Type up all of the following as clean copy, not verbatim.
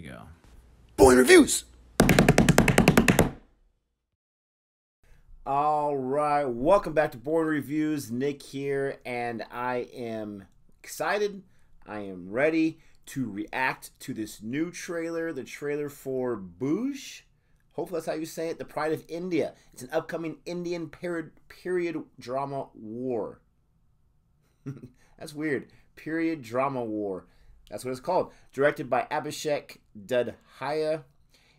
we go. Boring Reviews! All right, welcome back to Boring Reviews. Nick here, and I am excited. I am ready to react to this new trailer, the trailer for Bhuj. Hopefully that's how you say it. The Pride of India. It's an upcoming Indian period drama war. That's weird. Period drama war. That's what it's called. Directed by Abhishek Dutt.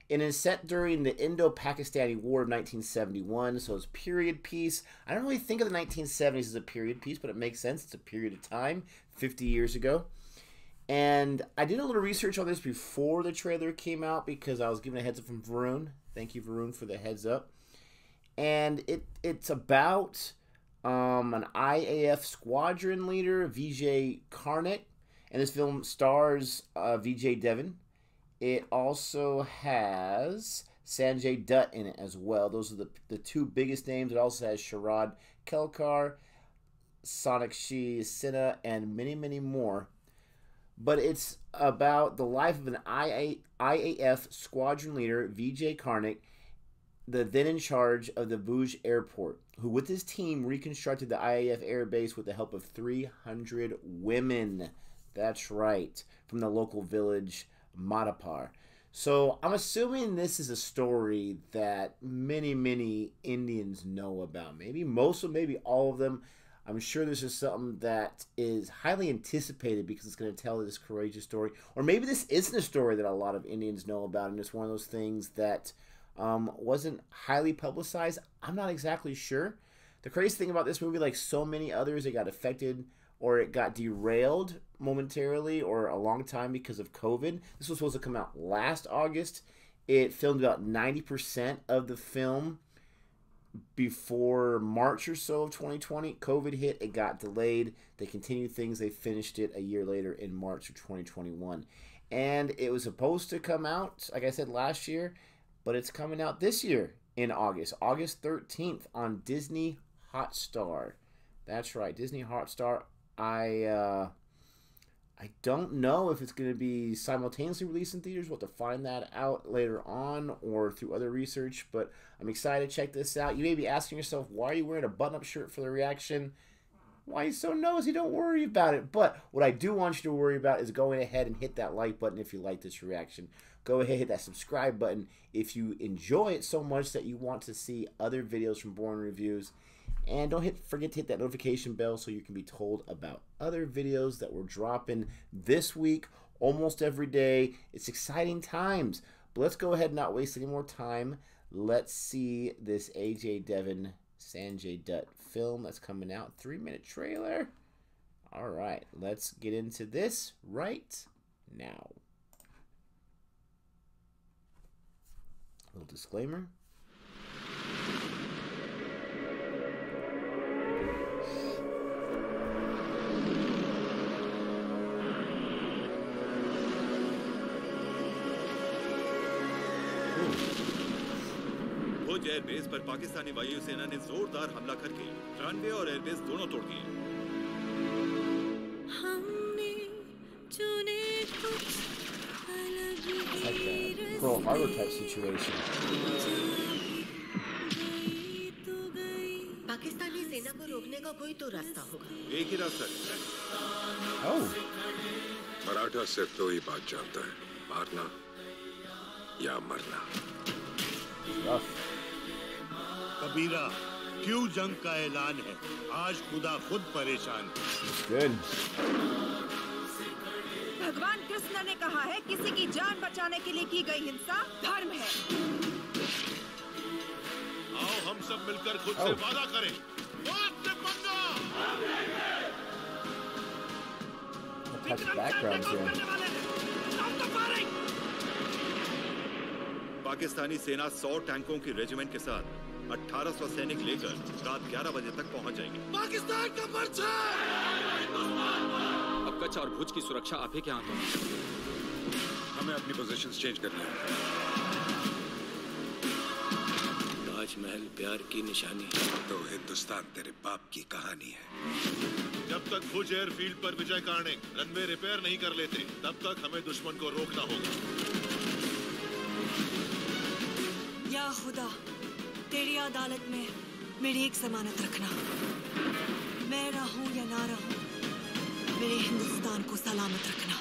It is set during the Indo-Pakistani War of 1971, so it's period piece. I don't really think of the 1970s as a period piece, but it makes sense. It's a period of time, 50 years ago. And I did a little research on this before the trailer came out because I was given a heads up from Varun. Thank you, Varun, for the heads up. And it's about an IAF squadron leader, Vijay Karnik. And this film stars Ajay Devgn. It also has Sanjay Dutt in it as well. Those are the two biggest names. It also has Sharad Kelkar, Sonakshi Sinha, and many, many more. But it's about the life of an IAF squadron leader, Vijay Karnik, the then in charge of the Bhuj airport, who with his team reconstructed the IAF air base with the help of 300 women. That's right, from the local village Madapar. So I'm assuming this is a story that many, many Indians know about. Maybe most of them, maybe all of them. I'm sure this is something that is highly anticipated because it's going to tell this courageous story. Or maybe this isn't a story that a lot of Indians know about, and it's one of those things that wasn't highly publicized. I'm not exactly sure. The crazy thing about this movie, like so many others, it got affected or it got derailed momentarily or a long time because of COVID. This was supposed to come out last August. It filmed about 90% of the film before March or so of 2020. COVID hit, it got delayed. They continued things. They finished it a year later in March of 2021. And it was supposed to come out, like I said, last year, but it's coming out this year in August. August 13th on Disney Hotstar. That's right, Disney Hotstar. I don't know if it's going to be simultaneously released in theaters. We'll have to find that out later on or through other research, but I'm excited to check this out. You may be asking yourself, why are you wearing a button-up shirt for the reaction? Why are you so nosy? Don't worry about it. But what I do want you to worry about is going ahead and hit that like button if you like this reaction. Go ahead and hit that subscribe button if you enjoy it so much that you want to see other videos from Boring Reviews. And don't forget to hit that notification bell so you can be told about other videos that we're dropping this week, almost every day. It's exciting times. But let's go ahead and not waste any more time. Let's see this Ajay Devgn, Sanjay Dutt film that's coming out. 3-minute trailer. All right, let's get into this right now. A little disclaimer. Bhuj airbase पर पाकिस्तानी वायुसेना ने जोरदार हमला करके runway और airbase दोनों तोड़ दिए। हमने चुने कुछ अलग ही Pearl Harbor type situation. Pakistani सेना को रोकने का कोई तो रास्ता होगा। एक ही रास्ता है। Oh. मराठा सिर्फ दो ही बात जानता है, मारना या मरना। Rough. कबीरा, क्यों जंग का ऐलान है? आज खुदा खुद परेशान है। Good. भगवान कृष्ण ने कहा है, किसी की जान बचाने के लिए की गई हिंसा धर्म है। आओ हम सब मिलकर खुद से वादा करें। Touch backgrounds here. पाकिस्तानी सेना 100 टैंकों की रेजिमेंट के साथ 1800 सैनिक लेकर रात 11 बजे तक पहुंच जाएंगे। पाकिस्तान का पर्चा! अब कच्छ और भुज की सुरक्षा आप ही के हाथों में। हमें अपनी पोजीशंस चेंज करनी है। ताजमहल प्यार की निशानी तो हिंदुस्तान तेरे बाप की कहानी है। जब तक भुज एयरफील्ड पर विजय कार्णिक रनवे रिपेयर नहीं कर लेते, तब तक हमें दुश्मन को रोकना होगा। खुदा तेरी अदालत में मेरी एक जमानत रखना मैं रहूं या ना रहूं मेरे हिंदुस्तान को सलामत रखना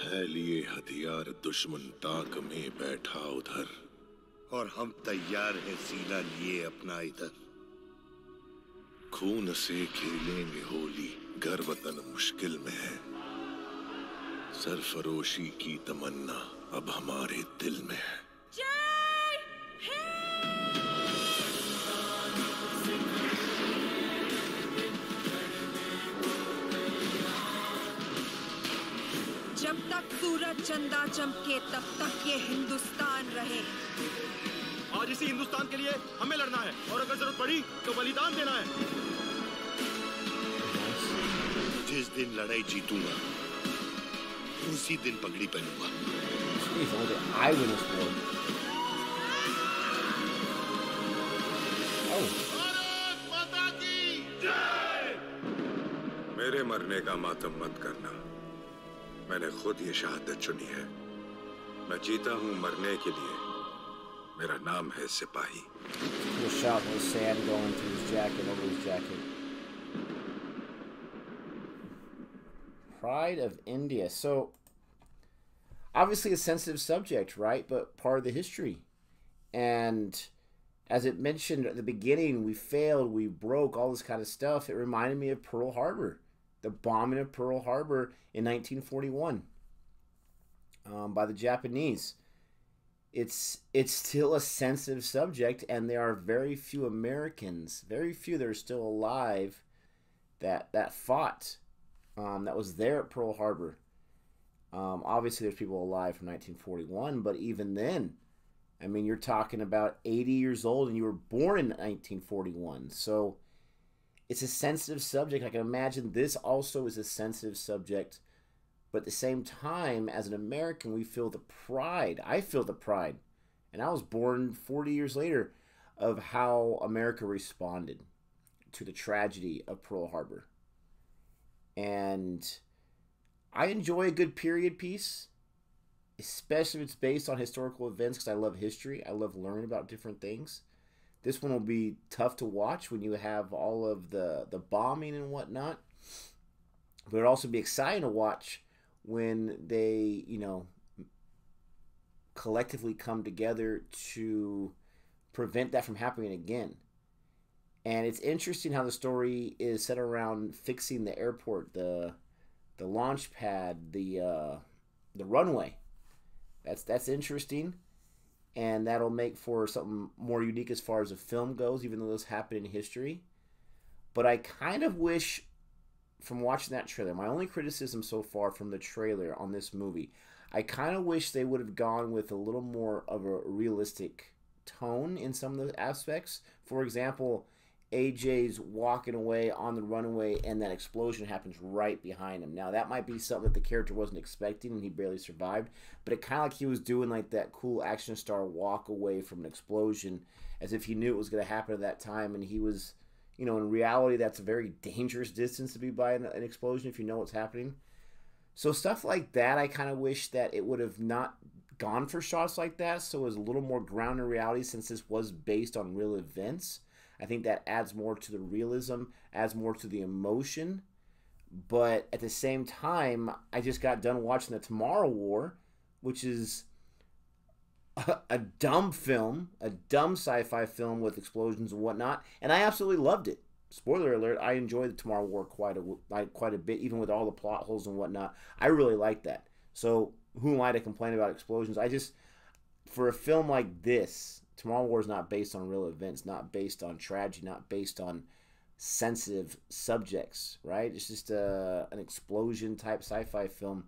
है लिए हथियार दुश्मन ताक में बैठा उधर और हम तैयार हैं सीना लिए अपना इधर खून से खेलेंगे होली घर वतन मुश्किल में है सरफरोशी की तमन्ना अब हमारे दिल में है जब तक सूरज चंदा चमके तब तक ये हिंदुस्तान रहे आज इसी हिंदुस्तान के लिए हमें लड़ना है और अगर जरूरत पड़ी तो बलिदान देना है जिस दिन लड़ाई जीतूंगा उसी दिन पगड़ी पहनूंगा मेरे मरने का मातम मत करना मैंने खुद ये शहादत चुनी है मैं जीता हूं मरने के लिए मेरा नाम है सिपाही The shot was sand going through his jacket, over his jacket. Pride of India. So, obviously a sensitive subject, right? But part of the history. And as it mentioned at the beginning, we failed, we broke, all this kind of stuff. It reminded me of Pearl Harbor. The bombing of Pearl Harbor in 1941 by the Japanese. It's still a sensitive subject, and there are very few Americans, very few that are still alive that fought, that was there at Pearl Harbor. Obviously, there's people alive from 1941, but even then, I mean, you're talking about 80 years old, and you were born in 1941. So it's a sensitive subject. I can imagine this also is a sensitive subject. But at the same time, as an American, we feel the pride. I feel the pride. And I was born 40 years later of how America responded to the tragedy of Pearl Harbor. And I enjoy a good period piece, especially if it's based on historical events, because I love history. I love learning about different things. This one will be tough to watch when you have all of the bombing and whatnot. But it'll also be exciting to watch when they, collectively come together to prevent that from happening again. And it's interesting how the story is set around fixing the airport, the launch pad, the runway. That's interesting, and that'll make for something more unique as far as the film goes, even though this happened in history. But I kind of wish, from watching that trailer, my only criticism so far from the trailer on this movie, I kind of wish they would have gone with a little more of a realistic tone in some of the aspects. For example, AJ's walking away on the runway and that explosion happens right behind him. Now, that might be something that the character wasn't expecting and he barely survived, but it kind of like he was doing like that cool action star walk away from an explosion as if he knew it was going to happen at that time, and he was, in reality, that's a very dangerous distance to be by an explosion if you know what's happening. So stuff like that, I kind of wish that it would have not gone for shots like that, so it was a little more grounded in reality since this was based on real events. I think that adds more to the realism, adds more to the emotion. But at the same time, I just got done watching The Tomorrow War, which is a dumb film, a dumb sci-fi film with explosions and whatnot, and I absolutely loved it. Spoiler alert, I enjoyed The Tomorrow War quite a bit, even with all the plot holes and whatnot. I really liked that. So who am I to complain about explosions? For a film like this, Tomorrow War is not based on real events, not based on tragedy, not based on sensitive subjects, right? It's just an explosion-type sci-fi film.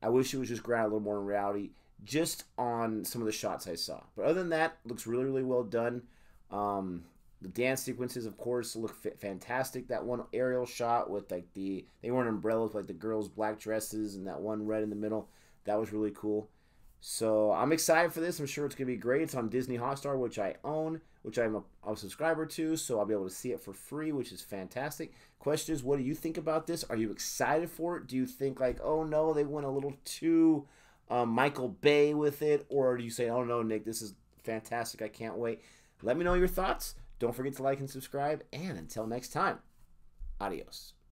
I wish it was just grounded a little more in reality, just on some of the shots I saw. But other than that, it looks really, really well done. The dance sequences, of course, look fantastic. That one aerial shot with they weren't umbrellas, like the girls' black dresses and that one red in the middle, that was really cool. So I'm excited for this. I'm sure it's going to be great. It's on Disney Hotstar, which I own, which I'm a subscriber to, so I'll be able to see it for free, which is fantastic. Question is, what do you think about this? Are you excited for it? Do you think oh no, they went a little too Michael Bay with it, or do you say, oh no, Nick, this is fantastic, I can't wait? Let me know your thoughts. Don't forget to like and subscribe, and until next time, adios.